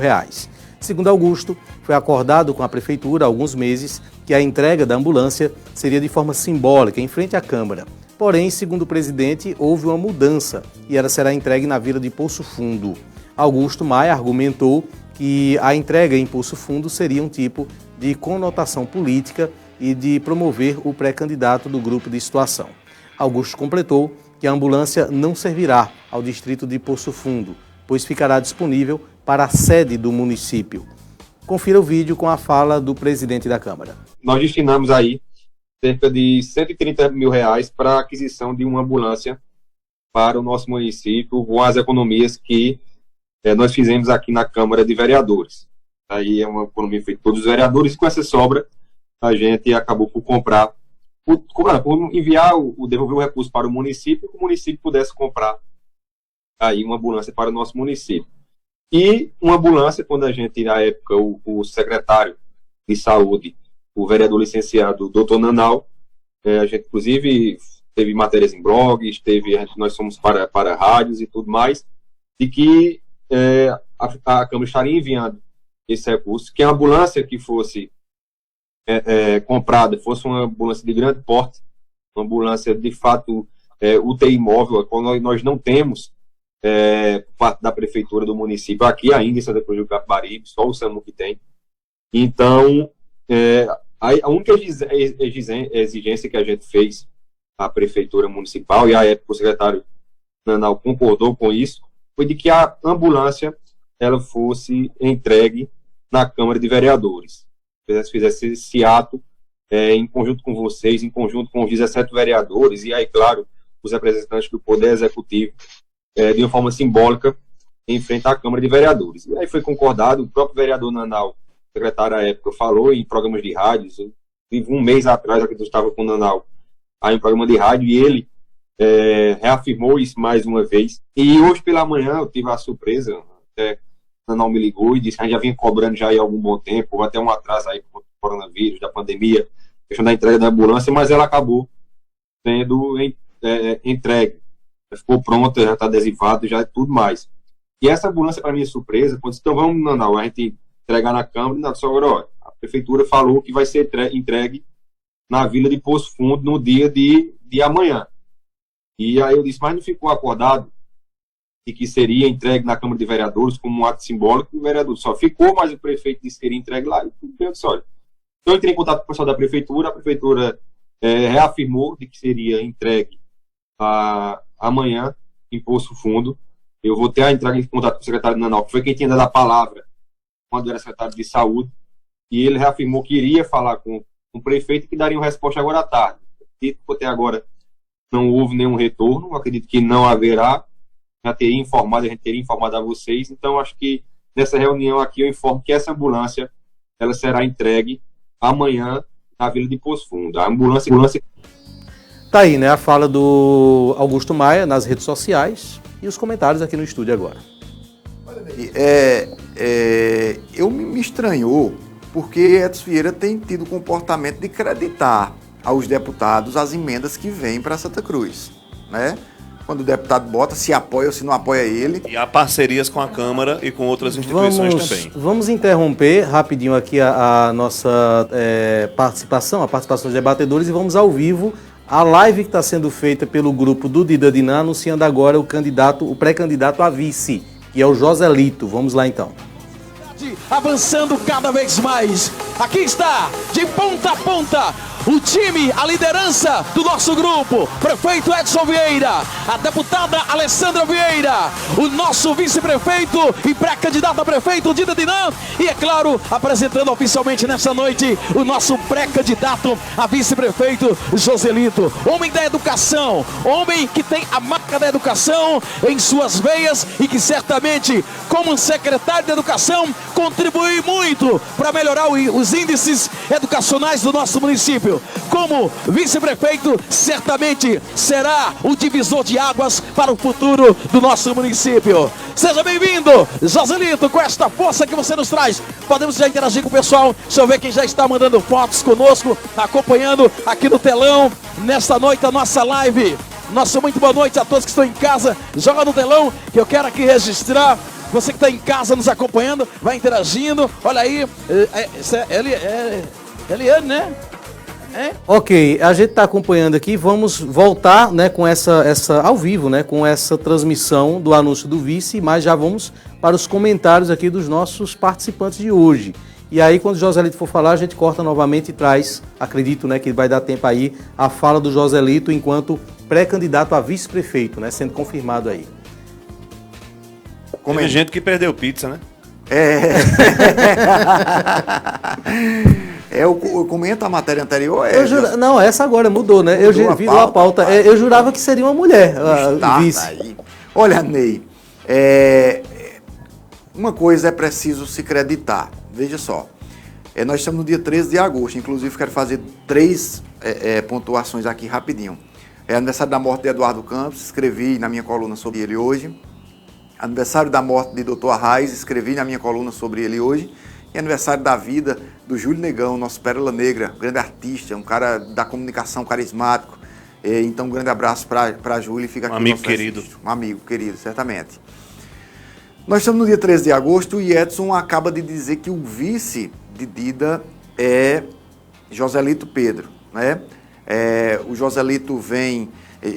Segundo Augusto, foi acordado com a Prefeitura há alguns meses que a entrega da ambulância seria de forma simbólica em frente à Câmara. Porém, segundo o presidente, houve uma mudança e ela será entregue na Vila de Poço Fundo. Augusto Maia argumentou que a entrega em Poço Fundo seria um tipo de conotação política e de promover o pré-candidato do grupo de situação. Augusto completou que a ambulância não servirá ao distrito de Poço Fundo, pois ficará disponível para a sede do município. Confira o vídeo com a fala do presidente da Câmara. Nós destinamos aí cerca de R$130 mil para a aquisição de uma ambulância para o nosso município, com as economias que nós fizemos aqui na Câmara de Vereadores. Aí é uma economia feita por todos os vereadores, com essa sobra a gente acabou por comprar, por enviar, devolver o recurso para o município, que o município pudesse comprar aí uma ambulância para o nosso município. E uma ambulância, quando a gente, na época, o secretário de saúde, o vereador licenciado Dr. Nanal, a gente inclusive teve matérias em blogs, nós fomos para rádios e tudo mais, de que a Câmara estaria enviando esse recurso, que a ambulância que fosse comprada fosse uma ambulância de grande porte, uma ambulância de fato UTI móvel, quando nós não temos parte da prefeitura do município aqui ainda em Santa Cruz do Capibaribe, só o SAMU que tem. Então, a única exigência que a gente fez à prefeitura municipal, e à época o secretário Nanal concordou com isso, foi de que a ambulância ela fosse entregue na Câmara de Vereadores. Fizesse esse ato em conjunto com vocês, em conjunto com os 17 vereadores, e aí, claro, os representantes do Poder Executivo, de uma forma simbólica, em frente à Câmara de Vereadores. E aí foi concordado, o próprio vereador Nanal, secretário à época, falou em programas de rádios, um mês atrás, eu estava com o Nanal, aí em programa de rádio, e ele reafirmou isso mais uma vez. E hoje pela manhã eu tive a surpresa, até o Nanal me ligou e disse que a gente já vinha cobrando já há algum bom tempo, houve até um atraso aí com o coronavírus, da pandemia, questão da entrega da ambulância, mas ela acabou sendo entregue. Ficou pronta, já está adesivado, já é tudo mais. E essa ambulância, para minha surpresa, quando disse, então vamos, Nanal, a gente entregar na Câmara, não, só agora, ó, a Prefeitura falou que vai ser entregue na Vila de Poço Fundo no dia de amanhã. E aí eu disse, mas não ficou acordado de que seria entregue na Câmara de Vereadores como um ato simbólico, o vereador só ficou, mas o prefeito disse que seria entregue lá, e tudo bem, eu disse, olha. Então eu entrei em contato com o pessoal da Prefeitura, a Prefeitura reafirmou de que seria entregue amanhã em Poço Fundo. Eu vou ter a entrega em contato com o secretário Nanal, que foi quem tinha dado a palavra quando era secretário de saúde, e ele reafirmou que iria falar com o prefeito e que daria uma resposta agora à tarde. Acredito que até agora não houve nenhum retorno, acredito que não haverá, a gente teria informado a vocês, então acho que nessa reunião aqui eu informo que essa ambulância ela será entregue amanhã na Vila de Poço Fundo. A ambulância... Tá aí, né, a fala do Augusto Maia nas redes sociais e os comentários aqui no estúdio agora. Eu me estranhou porque Edson Vieira tem tido o comportamento de creditar aos deputados as emendas que vêm para Santa Cruz, né? quando o deputado bota, se apoia ou se não apoia ele. E há parcerias com a Câmara e com outras instituições também. Vamos interromper rapidinho aqui a nossa participação, a participação dos debatedores, e vamos ao vivo a live que está sendo feita pelo grupo do Didadiná, anunciando agora o pré-candidato a vice, que é o Joselito. Vamos lá então. Avançando cada vez mais. Aqui está, de ponta a ponta, o time, a liderança do nosso grupo. Prefeito Edson Vieira, a deputada Alessandra Vieira, o nosso vice-prefeito e pré-candidato a prefeito Didadiná, e é claro, apresentando oficialmente nessa noite o nosso pré-candidato a vice-prefeito Joselito. Homem da educação, homem que tem a marca da educação em suas veias e que certamente, como secretário de educação, contribui muito para melhorar os índices educacionais do nosso município. Como vice-prefeito, certamente será o divisor de águas para o futuro do nosso município. Seja bem-vindo, Joselito, com esta força que você nos traz. Podemos já interagir com o pessoal. Deixa eu ver quem já está mandando fotos conosco, acompanhando aqui no telão, nesta noite, a nossa live. Nossa, muito boa noite a todos que estão em casa. Joga no telão, que eu quero aqui registrar. Você que está em casa nos acompanhando, vai interagindo. Olha aí, Eliane, né? Ok, a gente está acompanhando aqui, vamos voltar, né, com essa ao vivo, né, com essa transmissão do anúncio do vice, mas já vamos para os comentários aqui dos nossos participantes de hoje. E aí, quando o Joselito for falar, a gente corta novamente e traz, acredito, né, que vai dar tempo aí, a fala do Joselito enquanto pré-candidato a vice-prefeito, né, sendo confirmado aí. Tem gente que perdeu pizza, né? Eu comento a matéria anterior. Não, essa agora mudou, né? Eu vi a pauta. Eu jurava que seria uma mulher. Vice. Aí. Olha, Ney, uma coisa é preciso se acreditar. Veja só. Nós estamos no dia 13 de agosto. Inclusive, quero fazer 3 pontuações aqui rapidinho. É aniversário da morte de Eduardo Campos. Escrevi na minha coluna sobre ele hoje. Aniversário da morte de Dr. Arraes, escrevi na minha coluna sobre ele hoje. E aniversário da vida do Júlio Negão, nosso Pérola Negra, grande artista, um cara da comunicação carismático. Então, um grande abraço para Júlio. Fica aqui amigo querido. Um amigo querido, certamente. Nós estamos no dia 13 de agosto e Edson acaba de dizer que o vice de Dida é Joselito Pedro, né? O Joselito vem...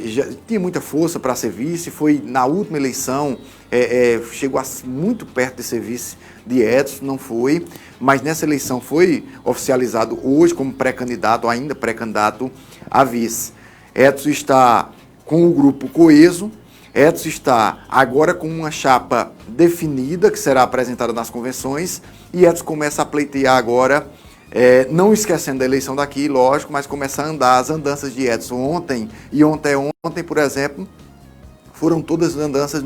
já tinha muita força para ser vice, foi na última eleição, chegou muito perto de ser vice de Edson, não foi, mas nessa eleição foi oficializado hoje como pré-candidato, ainda pré-candidato a vice. Edson está com o grupo coeso, Edson está agora com uma chapa definida, que será apresentada nas convenções, e Edson começa a pleitear agora, não esquecendo da eleição daqui, lógico, mas começa a andar as andanças de Edson ontem e ontem, por exemplo, foram todas andanças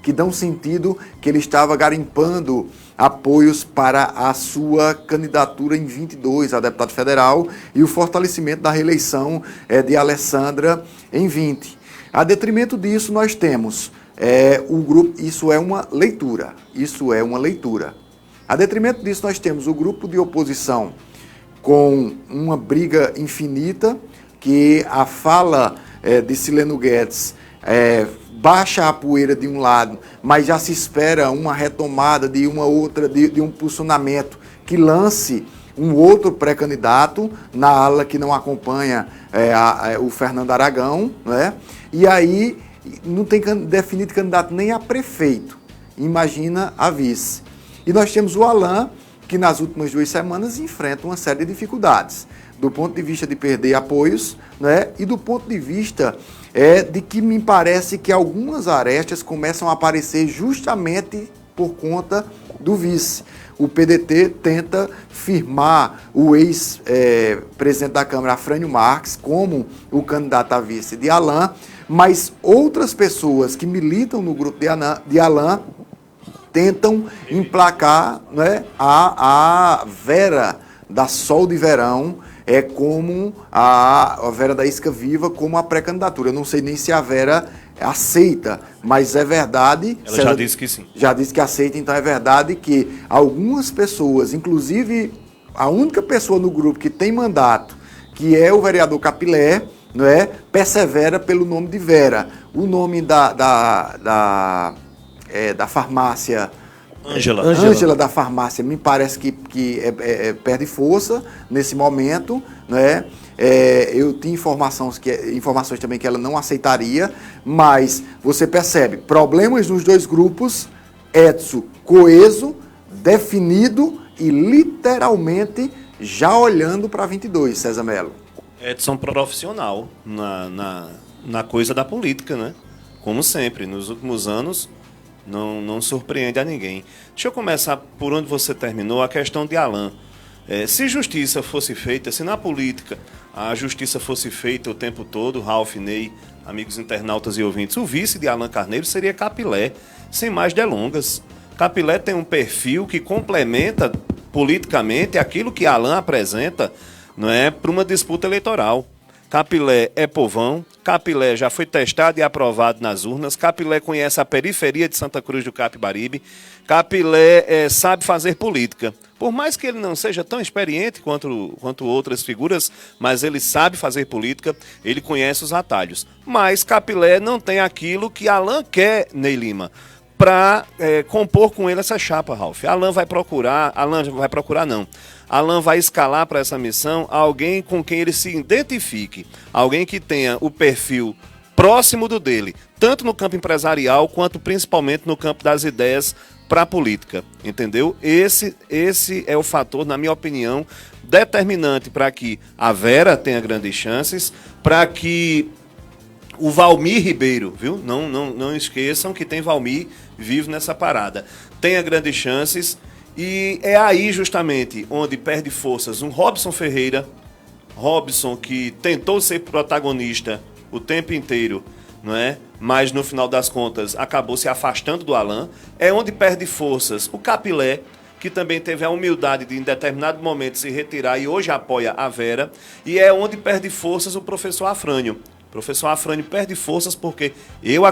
que dão sentido que ele estava garimpando apoios para a sua candidatura em 22 a deputado federal e o fortalecimento da reeleição de Alessandra em 20. A detrimento disso, nós temos o grupo, isso é uma leitura. A detrimento disso, nós temos o grupo de oposição com uma briga infinita, que a fala de Sileno Guedes baixa a poeira de um lado, mas já se espera uma retomada de uma outra, de um posicionamento que lance um outro pré-candidato na ala que não acompanha o Fernando Aragão, né? E aí não tem definido candidato nem a prefeito, imagina a vice. E nós temos o Alain, que nas últimas 2 semanas enfrenta uma série de dificuldades, do ponto de vista de perder apoios, né? E do ponto de vista de que me parece que algumas arestas começam a aparecer justamente por conta do vice. O PDT tenta firmar o ex-presidente da Câmara, Afrânio Marques, como o candidato a vice de Alain, mas outras pessoas que militam no grupo de Alain tentam emplacar, né, a Vera da Sol de Verão, como a Vera da Isca Viva, como a pré-candidatura. Eu não sei nem se a Vera aceita, mas é verdade... Ela já disse que sim. Já disse que aceita, então é verdade que algumas pessoas, inclusive a única pessoa no grupo que tem mandato, que é o vereador Capilé, não é? Persevera pelo nome de Vera. O nome da farmácia... Ângela da farmácia, me parece que perde força nesse momento, não é? Eu tinha informações também que ela não aceitaria, mas você percebe, problemas nos dois grupos, Edson coeso, definido e literalmente já olhando para 22, César Melo. Edson profissional na coisa da política, né? Como sempre, nos últimos anos... Não surpreende a ninguém. Deixa eu começar por onde você terminou, a questão de Alain. Se justiça fosse feita, se na política a justiça fosse feita o tempo todo, Ralf, Ney, amigos internautas e ouvintes, o vice de Alain Carneiro seria Capilé, sem mais delongas. Capilé tem um perfil que complementa politicamente aquilo que Alain apresenta, não é, para uma disputa eleitoral. Capilé é povão, Capilé já foi testado e aprovado nas urnas, Capilé conhece a periferia de Santa Cruz do Capibaribe, Capilé sabe fazer política. Por mais que ele não seja tão experiente quanto outras figuras, mas ele sabe fazer política, ele conhece os atalhos. Mas Capilé não tem aquilo que Alain quer, Ney Lima, para compor com ele essa chapa, Ralf. Alain vai procurar não. Alain vai escalar para essa missão alguém com quem ele se identifique, alguém que tenha o perfil próximo do dele, tanto no campo empresarial quanto principalmente no campo das ideias para a política, entendeu? Esse é o fator, na minha opinião, determinante para que a Vera tenha grandes chances, para que o Valmir Ribeiro, viu? Não esqueçam que tem Valmir vivo nessa parada, tenha grandes chances. E é aí justamente onde perde forças um Robson Ferreira, Robson que tentou ser protagonista o tempo inteiro, não é? Mas no final das contas acabou se afastando do Alain. É onde perde forças o Capilé, que também teve a humildade de em determinado momento se retirar e hoje apoia a Vera. E é onde perde forças o professor Afrânio. O professor Afrânio perde forças porque eu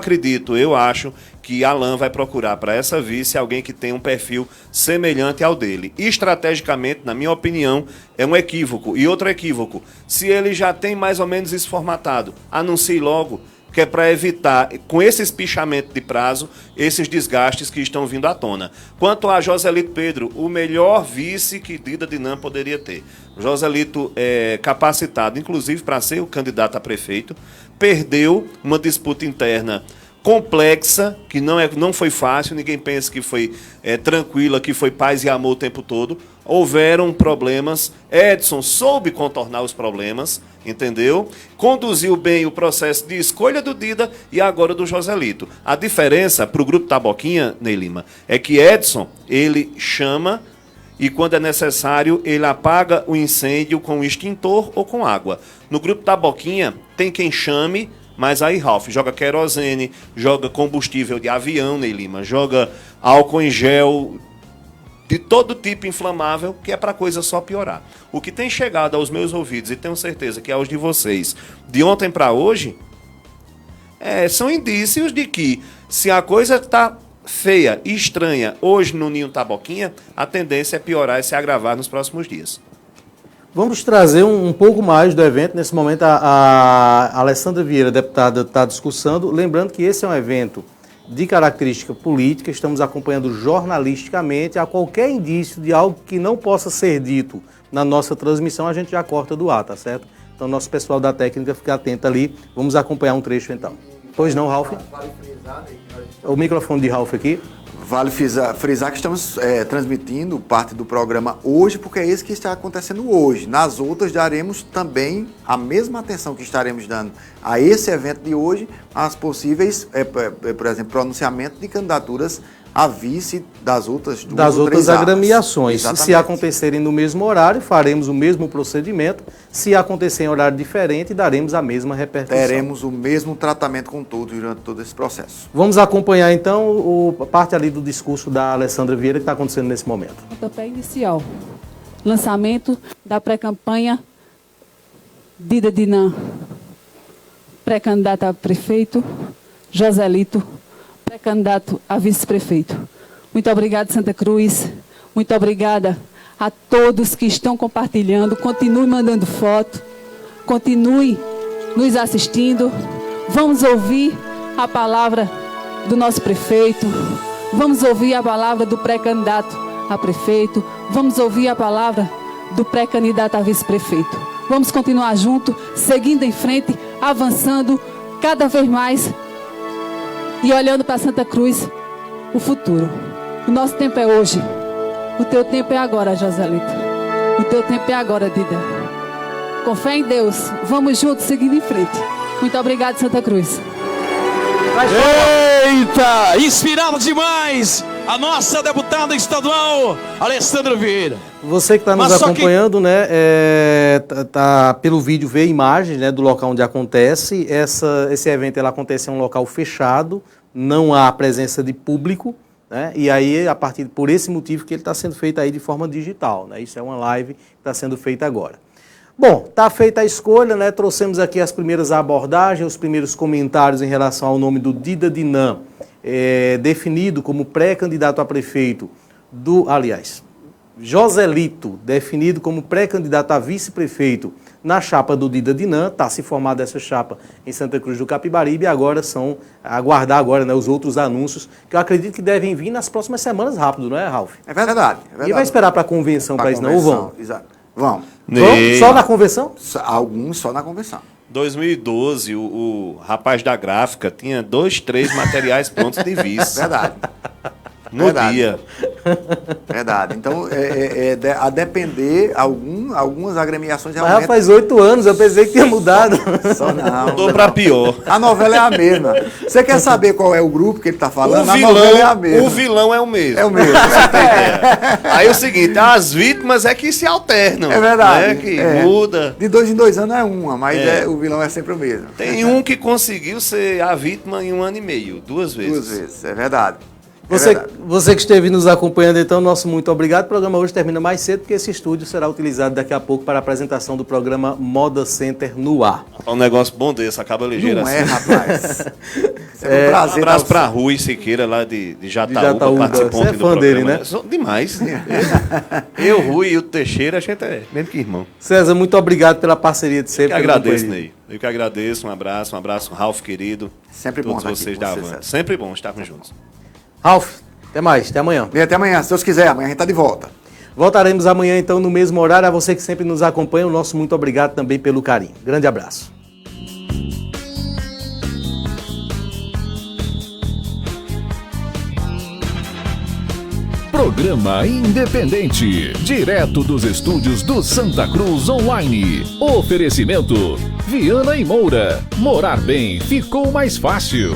acho que Alain vai procurar para essa vice alguém que tem um perfil semelhante ao dele. Estrategicamente, na minha opinião, é um equívoco. E outro equívoco, se ele já tem mais ou menos isso formatado, anuncie logo, que é para evitar, com esse espichamento de prazo, esses desgastes que estão vindo à tona. Quanto a Joselito Pedro, o melhor vice que Dida Dinam poderia ter. Joselito é capacitado, inclusive, para ser o candidato a prefeito, perdeu uma disputa interna complexa, que não foi fácil, ninguém pensa que foi tranquila, que foi paz e amor o tempo todo. Houveram problemas, Edson soube contornar os problemas, entendeu? Conduziu bem o processo de escolha do Dida e agora do Joselito. A diferença para o Grupo Taboquinha, Ney Lima, é que Edson, ele chama e quando é necessário, ele apaga o incêndio com extintor ou com água. No Grupo Taboquinha, tem quem chame, mas aí Ralf joga querosene, joga combustível de avião, Ney Lima, joga álcool em gel de todo tipo inflamável, que é para a coisa só piorar. O que tem chegado aos meus ouvidos, e tenho certeza que aos de vocês, de ontem para hoje, são indícios de que, se a coisa está feia e estranha hoje no Ninho Taboquinha, a tendência é piorar e se agravar nos próximos dias. Vamos trazer um pouco mais do evento. Nesse momento, a Alessandra Vieira, deputada, está discursando. Lembrando que esse é um evento de característica política, estamos acompanhando jornalisticamente. A qualquer indício de algo que não possa ser dito na nossa transmissão, a gente já corta do ar, tá certo? Então, nosso pessoal da técnica fica atento ali. Vamos acompanhar um trecho, então. Pois não, Ralf? O microfone de Ralf aqui. Vale frisar que estamos transmitindo parte do programa hoje, porque é isso que está acontecendo hoje. Nas outras, daremos também a mesma atenção que estaremos dando a esse evento de hoje, às possíveis, por exemplo, pronunciamento de candidaturas a vice das outras agremiações. Exatamente. Se acontecerem no mesmo horário, faremos o mesmo procedimento. Se acontecer em horário diferente, daremos a mesma repercussão. Teremos o mesmo tratamento com todos durante todo esse processo. Vamos acompanhar, então, a parte ali do discurso da Alessandra Vieira que está acontecendo nesse momento. Pontapé inicial. Lançamento da pré-campanha Dida Dinam, pré-candidato a prefeito, Joselito, pré-candidato a vice-prefeito. Muito obrigada, Santa Cruz. Muito obrigada a todos que estão compartilhando. Continue mandando foto. Continue nos assistindo. Vamos ouvir a palavra do nosso prefeito. Vamos ouvir a palavra do pré-candidato a prefeito. Vamos ouvir a palavra do pré-candidato a vice-prefeito. Vamos continuar junto, seguindo em frente, avançando cada vez mais e olhando para Santa Cruz, o futuro. O nosso tempo é hoje. O teu tempo é agora, Joselito. O teu tempo é agora, Dida. Com fé em Deus, vamos juntos, seguindo em frente. Muito obrigado, Santa Cruz. Eita, inspirado demais a nossa deputada estadual, Alessandra Vieira. Você que está nos acompanhando, né, tá pelo vídeo, vê imagens, né, do local onde acontece. Esse evento ele acontece em um local fechado, não há presença de público, né, e aí, por esse motivo que ele está sendo feito aí de forma digital, né, isso é uma live que está sendo feita agora. Bom, está feita a escolha, né? Trouxemos aqui as primeiras abordagens, os primeiros comentários em relação ao nome do Dida Dinan, definido como pré-candidato a prefeito Joselito, definido como pré-candidato a vice-prefeito na chapa do Dida Dinan. Está se formada essa chapa em Santa Cruz do Capibaribe e agora aguardar agora, né, os outros anúncios, que eu acredito que devem vir nas próximas semanas rápido, não é, Ralf? É verdade. E vai esperar para a convenção para isso, não? Ou vão? Exato. Vão. Só na convenção? Alguns só na convenção. 2012, o rapaz da gráfica tinha 2, 3 materiais prontos de vice. Verdade. Dia. Verdade. Então, a depender, algumas agremiações realmente... Mas já faz 8 anos, eu pensei que tinha mudado. Só não. Mudou pra pior. A novela é a mesma. Você quer saber qual é o grupo que ele tá falando? A novela é a mesma. O vilão é o mesmo. É o mesmo. Aí é o seguinte, as vítimas é que se alternam. É verdade. Né? Que muda. De 2 em 2 anos é uma, mas o vilão é sempre o mesmo. Tem um que conseguiu ser a vítima em 1 ano e meio, 2 vezes. 2 vezes, é verdade. Você que esteve nos acompanhando, então, nosso muito obrigado. O programa hoje termina mais cedo, porque esse estúdio será utilizado daqui a pouco para a apresentação do programa Moda Center no ar. Um negócio bom desse, acaba ligeiro não assim. Rapaz. Um abraço para Rui Siqueira, lá de Jataúba, participou do programa. Dele, né? Demais. Eu, Rui e o Teixeira, a gente é mesmo que irmão. César, muito obrigado pela parceria de sempre. Eu que agradeço, Ney. Eu que agradeço, um abraço, Ralf querido. Sempre bom estar vocês da Avante. Sempre bom estarmos juntos. Ralf, até mais, até amanhã. E até amanhã, se Deus quiser, amanhã a gente está de volta. Voltaremos amanhã, então, no mesmo horário. A você que sempre nos acompanha, o nosso muito obrigado também pelo carinho. Grande abraço. Programa Independente, direto dos estúdios do Santa Cruz Online. Oferecimento: Viana e Moura. Morar bem ficou mais fácil.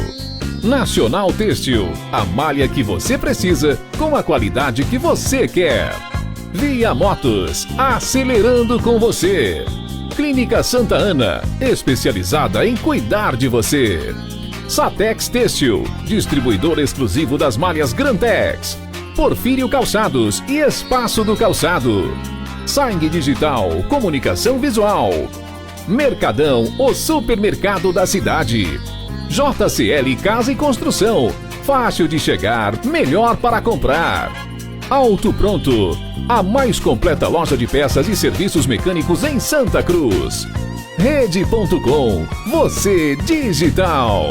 Nacional Têxtil, a malha que você precisa com a qualidade que você quer. Via Motos, acelerando com você. Clínica Santa Ana, especializada em cuidar de você. Satex Têxtil, distribuidor exclusivo das malhas Grantex. Porfírio Calçados e Espaço do Calçado. Sangue Digital, comunicação visual. Mercadão, o supermercado da cidade. JCL Casa e Construção, fácil de chegar, melhor para comprar. Auto Pronto, a mais completa loja de peças e serviços mecânicos em Santa Cruz. Rede.com, você digital.